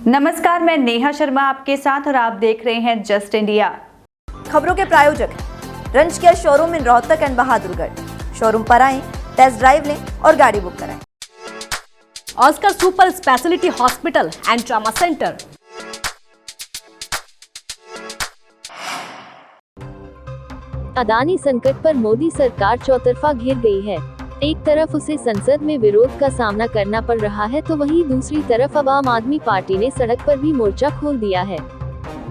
नमस्कार, मैं नेहा शर्मा आपके साथ और आप देख रहे हैं जस्ट इंडिया। खबरों के प्रायोजक हैं रंज care showroom in Rohtak and Bahadurgarh. Showroom पर आएं, टेस्ट ड्राइव लें और गाड़ी बुक कराएं। Oscar super speciality hospital and trauma centre. Adani संकट पर मोदी सरकार चौतरफा घिर गई है। एक तरफ उसे संसद में विरोध का सामना करना पड़ रहा है तो वहीं दूसरी तरफ अब आम आदमी पार्टी ने सड़क पर भी मोर्चा खोल दिया है।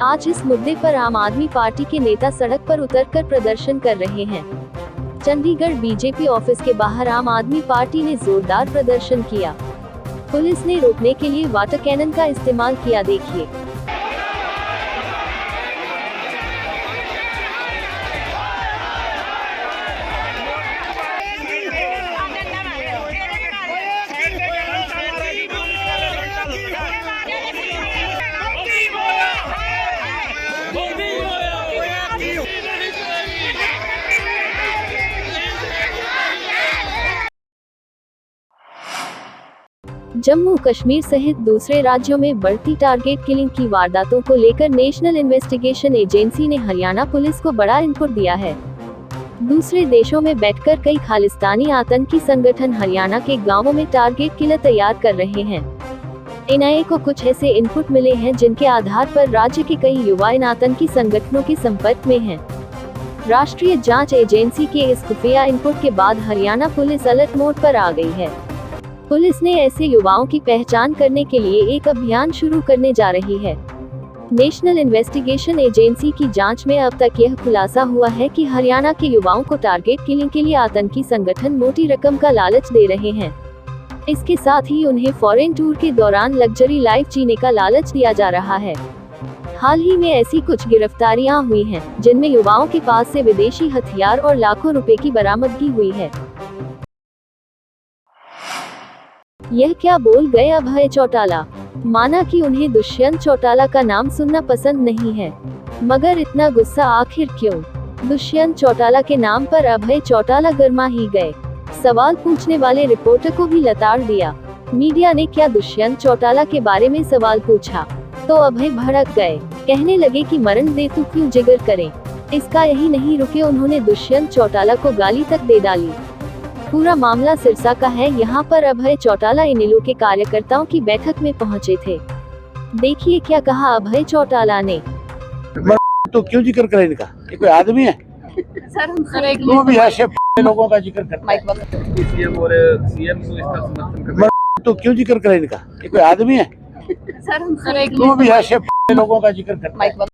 आज इस मुद्दे पर आम आदमी पार्टी के नेता सड़क पर उतरकर प्रदर्शन कर रहे हैं। चंडीगढ़ बीजेपी ऑफिस के बाहर आम आदमी पार्टी ने जोरदार प्रदर्शन किया। पुलिस ने रोकने के लिए वाटर कैनन का इस्तेमाल किया। देखिए। जम्मू कश्मीर सहित दूसरे राज्यों में बढ़ती टारगेट किलिंग की वारदातों को लेकर नेशनल इन्वेस्टिगेशन एजेंसी ने हरियाणा पुलिस को बड़ा इनपुट दिया है। दूसरे देशों में बैठकर कई खालिस्तानी आतंकी संगठन हरियाणा के गांवों में टारगेट किलर तैयार कर रहे हैं। एनआईए को कुछ ऐसे इनपुट मिले हैं जिनके आधार पर राज्य के कई युवा इन आतंकी संगठनों के संपर्क में हैं। राष्ट्रीय जांच एजेंसी के इस खुफिया इनपुट के बाद हरियाणा पुलिस अलर्ट मोड पर आ गई है। पुलिस ने ऐसे युवाओं की पहचान करने के लिए एक अभियान शुरू करने जा रही है। नेशनल इन्वेस्टिगेशन एजेंसी की जांच में अब तक यह खुलासा हुआ है कि हरियाणा के युवाओं को टारगेट किलिंग के लिए आतंकी संगठन मोटी रकम का लालच दे रहे हैं। इसके साथ ही उन्हें फॉरेन टूर के दौरान लग्जरी लाइफ जीने का लालच दिया जा रहा है। हाल ही में ऐसी कुछ गिरफ्तारियां हुई हैं, जिनमें युवाओं के पास से विदेशी हथियार और लाखों रुपए की बरामदगी हुई है। यह क्या बोल गए अभय चौटाला। माना कि उन्हें दुष्यंत चौटाला का नाम सुनना पसंद नहीं है, मगर इतना गुस्सा आखिर क्यों? दुष्यंत चौटाला के नाम पर अभय चौटाला गर्मा ही गए। सवाल पूछने वाले रिपोर्टर को भी लताड़ दिया। मीडिया ने क्या दुष्यंत चौटाला के बारे में सवाल पूछा तो अभय भड़क गए। कहने लगे कि मरण दे तो क्यों जिगर करें। इसका यही नहीं रुके, उन्होंने दुष्यंत चौटाला को गाली तक दे डाली। पूरा मामला सिरसा का है। यहाँ पर अभय चौटाला इनेलो के कार्यकर्ताओं की बैठक में पहुँचे थे। देखिए क्या कहा अभय चौटाला ने। तो क्यों जिक्र करे इनका? ये कोई आदमी है? सर एक भी है लोगों का जिक्र करता है। सीएम और सीएम को इसका समर्थन कर। तो क्यों जिक्र करे इनका? ये कोई आदमी है? सर एक भी है लोगों का जिक्र करता है।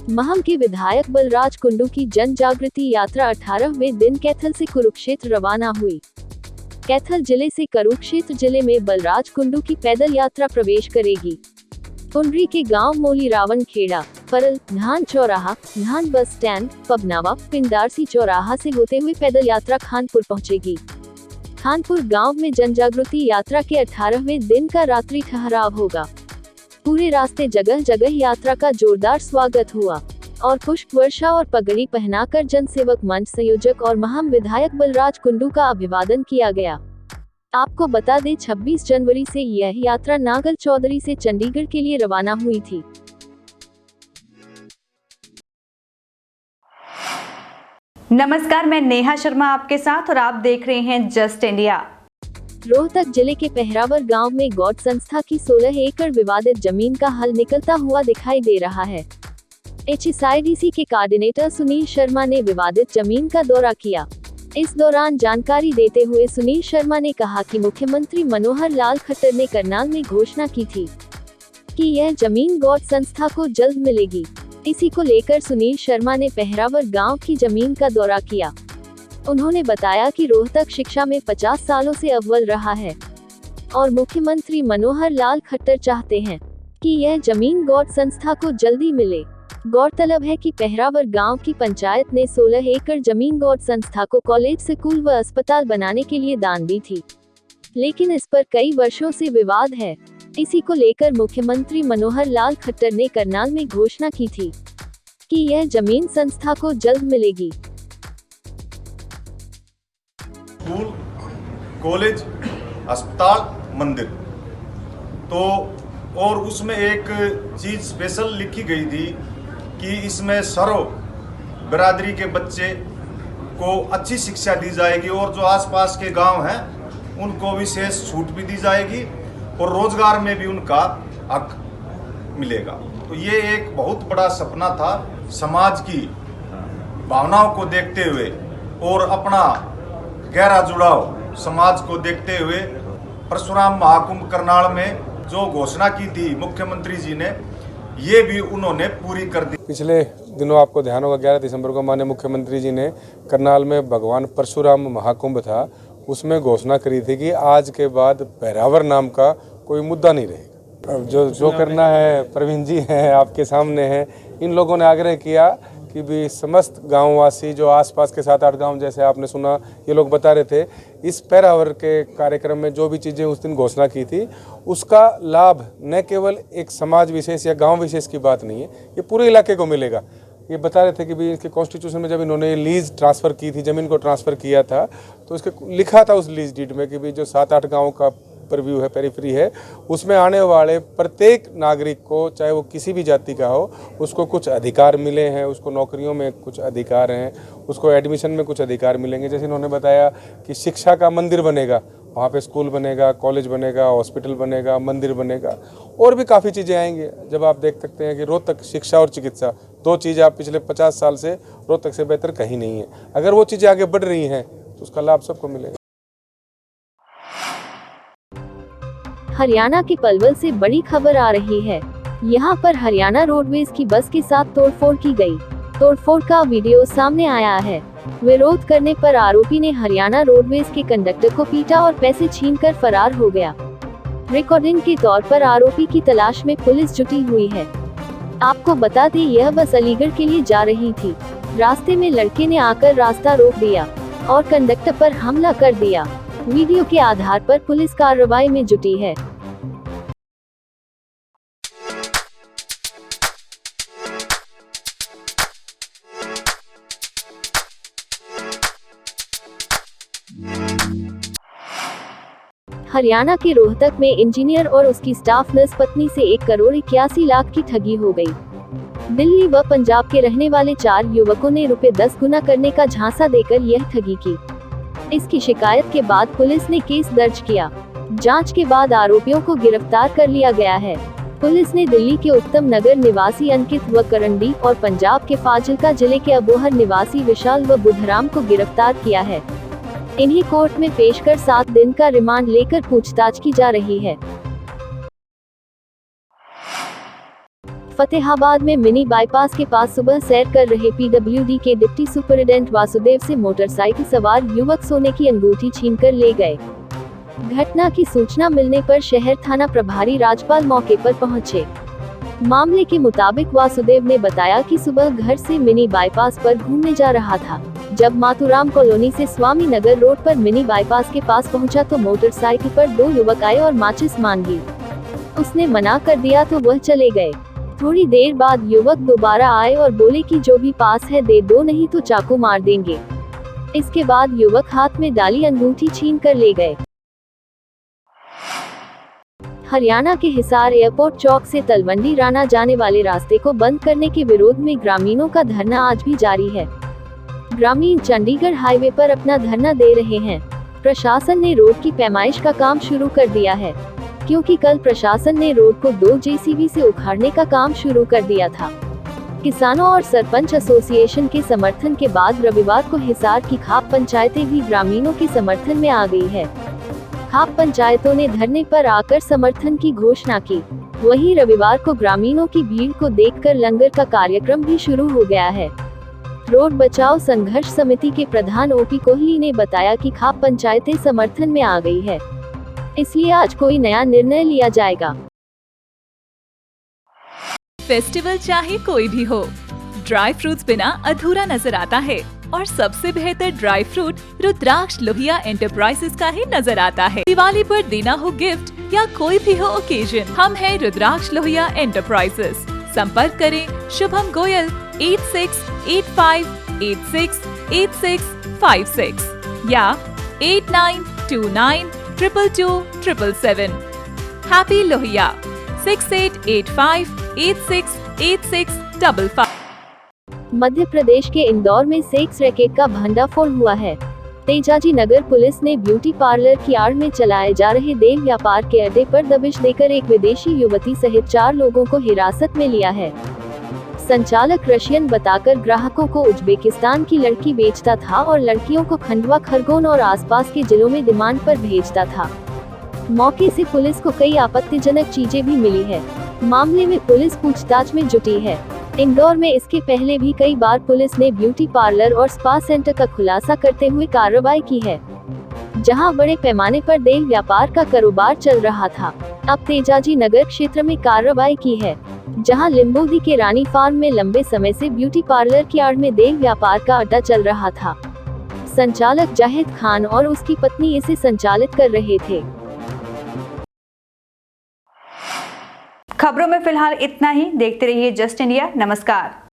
महम के विधायक बलराज कुंडू की जन जागृति यात्रा 18वें दिन कैथल से कुरुक्षेत्र रवाना हुई। कैथल जिले से कुरुक्षेत्र जिले में बलराज कुंडू की पैदल यात्रा प्रवेश करेगी। कुंडरी के गांव मोली रावण खेड़ा, परल, धान चौराहा, धान बस स्टैंड, पबनावा, पिंडारसी चौराहा से होते हुए पैदल यात्रा खानपुर पहुंचेगी। खानपुर गांव में जन जागृति यात्रा के 18वें दिन का रात्रि ठहराव होगा। पूरे रास्ते जगह जगह यात्रा का जोरदार स्वागत हुआ और पुष्प वर्षा और पगड़ी पहनाकर जनसेवक मंच संयोजक और महम विधायक बलराज कुंडू का अभिवादन किया गया। आपको बता दें 26 जनवरी से यह यात्रा नागल चौधरी से चंडीगढ़ के लिए रवाना हुई थी। नमस्कार, मैं नेहा शर्मा आपके साथ और आप देख रहे हैं जस्ट इंडिया। रोहतक जिले के पहरावर गांव में गौड़ संस्था की 16 एकड़ विवादित जमीन का हल निकलता हुआ दिखाई दे रहा है। HSIDC के कोऑर्डिनेटर सुनील शर्मा ने विवादित जमीन का दौरा किया। इस दौरान जानकारी देते हुए सुनील शर्मा ने कहा कि मुख्यमंत्री मनोहर लाल खट्टर ने करनाल में घोषणा की थी कि यह जमीन गौड़ संस्था को जल्द मिलेगी। इसी को लेकर सुनील शर्मा ने पहरावर गाँव की जमीन का दौरा किया। उन्होंने बताया कि रोहतक शिक्षा में 50 सालों से अव्वल रहा है और मुख्यमंत्री मनोहर लाल खट्टर चाहते हैं कि यह जमीन गौड़ संस्था को जल्दी मिले। गौरतलब है कि पहरावर गांव की पंचायत ने 16 एकड़ जमीन गौड़ संस्था को कॉलेज, स्कूल व अस्पताल बनाने के लिए दान दी थी, लेकिन इस पर कई वर्षों से विवाद है। इसी को लेकर मुख्यमंत्री मनोहर लाल खट्टर ने करनाल में घोषणा की थी कि यह जमीन संस्था को जल्द मिलेगी। स्कूल, कॉलेज, अस्पताल, मंदिर, तो और उसमें एक चीज स्पेशल लिखी गई थी कि इसमें सर्व बिरादरी के बच्चे को अच्छी शिक्षा दी जाएगी और जो आसपास के गांव हैं उनको विशेष छूट भी दी जाएगी और रोजगार में भी उनका हक मिलेगा। तो ये एक बहुत बड़ा सपना था। समाज की भावनाओं को देखते हुए और अपना गहरा जुड़ाव समाज को देखते हुए परशुराम महाकुंभ करनाल में जो घोषणा की थी मुख्यमंत्री जी ने, ये भी उन्होंने पूरी कर दी। पिछले दिनों आपको ध्यान होगा 11 दिसंबर को माननीय मुख्यमंत्री जी ने करनाल में भगवान परशुराम महाकुंभ था, उसमें घोषणा करी थी कि आज के बाद पहरावर नाम का कोई मुद्दा नहीं रहेगा। अब जो करना है प्रवीण जी हैं आपके सामने हैं, इन लोगों ने आग्रह किया कि भी समस्त गांववासी जो आसपास के 7-8 गांव, जैसे आपने सुना ये लोग बता रहे थे, इस पहरावर के कार्यक्रम में जो भी चीज़ें उस दिन घोषणा की थी उसका लाभ न केवल एक समाज विशेष या गांव विशेष की बात नहीं है, ये पूरे इलाके को मिलेगा। ये बता रहे थे कि भी इसके कॉन्स्टिट्यूशन में जब इन्होंने लीज ट्रांसफ़र की थी, ज़मीन को ट्रांसफ़र किया था, तो इसके लिखा था उस लीज डीड में कि भी जो 7-8 गाँव का परव्यू है, पेरिफेरी है, उसमें आने वाले प्रत्येक नागरिक को, चाहे वो किसी भी जाति का हो, उसको कुछ अधिकार मिले हैं, उसको नौकरियों में कुछ अधिकार हैं, उसको एडमिशन में कुछ अधिकार मिलेंगे। जैसे इन्होंने बताया कि शिक्षा का मंदिर बनेगा, वहाँ पे स्कूल बनेगा, कॉलेज बनेगा, हॉस्पिटल बनेगा, मंदिर बनेगा, और भी काफ़ी चीज़ें आएंगी। जब आप देख सकते हैं कि रोहतक शिक्षा और चिकित्सा, 2 चीज़ें आप पिछले 50 साल से रोहतक से बेहतर कहीं नहीं है। अगर वो चीज़ें आगे बढ़ रही हैं तो उसका लाभ सबको मिलेगा। हरियाणा के पलवल से बड़ी खबर आ रही है। यहाँ पर हरियाणा रोडवेज की बस के साथ तोड़फोड़ की गई। तोड़फोड़ का वीडियो सामने आया है। विरोध करने पर आरोपी ने हरियाणा रोडवेज के कंडक्टर को पीटा और पैसे छीनकर फरार हो गया। रिकॉर्डिंग के तौर पर आरोपी की तलाश में पुलिस जुटी हुई है। आपको बता दें, यह बस अलीगढ़ के लिए जा रही थी। रास्ते में लड़के ने आकर रास्ता रोक दिया और कंडक्टर पर हमला कर दिया। वीडियो के आधार पर पुलिस कार्रवाई में जुटी है। हरियाणा के रोहतक में इंजीनियर और उसकी स्टाफ नर्स पत्नी से 1 करोड़ 81 लाख की ठगी हो गई। दिल्ली व पंजाब के रहने वाले 4 युवकों ने रुपए 10 गुना करने का झांसा देकर यह ठगी की। इसकी शिकायत के बाद पुलिस ने केस दर्ज किया। जांच के बाद आरोपियों को गिरफ्तार कर लिया गया है। पुलिस ने दिल्ली के उत्तम नगर निवासी अंकित व करंडी और पंजाब के फाजिल्का जिले के अबोहर निवासी विशाल व बुधराम को गिरफ्तार किया है। इन्हें कोर्ट में पेश कर 7 दिन का रिमांड लेकर पूछताछ की जा रही है। फतेहाबाद में मिनी बाईपास के पास सुबह सैर कर रहे पीडब्ल्यूडी के डिप्टी सुपरिटेंडेंट वासुदेव से मोटरसाइकिल सवार युवक सोने की अंगूठी छीनकर ले गए। घटना की सूचना मिलने पर शहर थाना प्रभारी राजपाल मौके पर पहुंचे। मामले के मुताबिक वासुदेव ने बताया कि सुबह घर से मिनी बाईपास पर घूमने जा रहा था। जब मातुराम कॉलोनी से स्वामी नगर रोड पर मिनी बाईपास के पास पहुंचा तो मोटरसाइकिल पर 2 युवक आए और माचिस मांगी। उसने मना कर दिया तो वह चले गए। थोड़ी देर बाद युवक दोबारा आए और बोले कि जो भी पास है दे दो, नहीं तो चाकू मार देंगे। इसके बाद युवक हाथ में डाली अंगूठी छीन कर ले गए। हरियाणा के हिसार एयरपोर्ट चौक से तलवंडी राना जाने वाले रास्ते को बंद करने के विरोध में ग्रामीणों का धरना आज भी जारी है। ग्रामीण चंडीगढ़ हाईवे पर अपना धरना दे रहे हैं। प्रशासन ने रोड की पैमाइश का काम शुरू कर दिया है, क्योंकि कल प्रशासन ने रोड को 2 जेसीबी से उखाड़ने का काम शुरू कर दिया था। किसानों और सरपंच एसोसिएशन के समर्थन के बाद रविवार को हिसार की खाप पंचायतें भी ग्रामीणों के समर्थन में आ गई है। खाप पंचायतों ने धरने पर आकर समर्थन की घोषणा की। वहीं रविवार को ग्रामीणों की भीड़ को देखकर लंगर का कार्यक्रम भी शुरू हो गया है। रोड बचाओ संघर्ष समिति के प्रधान ओपी कोहली ने बताया कि खाप पंचायतें समर्थन में आ गई है, इसलिए आज कोई नया निर्णय लिया जाएगा। फेस्टिवल चाहे कोई भी हो, ड्राई फ्रूट्स बिना अधूरा नजर आता है। और सबसे बेहतर ड्राई फ्रूट रुद्राक्ष लोहिया एंटरप्राइजेस का ही नजर आता है। दिवाली पर देना हो गिफ्ट या कोई भी हो ओकेजन, हम हैं रुद्राक्ष लोहिया एंटरप्राइजेस। संपर्क करें शुभम गोयल 8685868656 या 8929222277। हैप्पी लोहिया 6885868655। मध्य प्रदेश के इंदौर में सेक्स रैकेट का भंडाफोड़ हुआ है। तेजाजी नगर पुलिस ने ब्यूटी पार्लर की आड़ में चलाए जा रहे देह व्यापार के अड्डे पर दबिश देकर एक विदेशी युवती सहित 4 लोगों को हिरासत में लिया है। संचालक रशियन बताकर ग्राहकों को उज्बेकिस्तान की लड़की बेचता था और लड़कियों को खंडवा, खरगोन और आसपास के जिलों में डिमांड पर भेजता था। मौके से पुलिस को कई आपत्तिजनक चीजें भी मिली है। मामले में पुलिस पूछताछ में जुटी है। इंदौर में इसके पहले भी कई बार पुलिस ने ब्यूटी पार्लर और स्पा सेंटर का खुलासा करते हुए कार्रवाई की है, जहां बड़े पैमाने पर देह व्यापार का कारोबार चल रहा था। अब तेजाजी नगर क्षेत्र में कार्रवाई की है, जहां लिंबोदी के रानी फार्म में लंबे समय से ब्यूटी पार्लर की आड़ में देह व्यापार का अड्डा चल रहा था। संचालक जाहिद खान और उसकी पत्नी इसे संचालित कर रहे थे। खबरों में फिलहाल इतना ही। देखते रहिए जस्ट इंडिया। नमस्कार।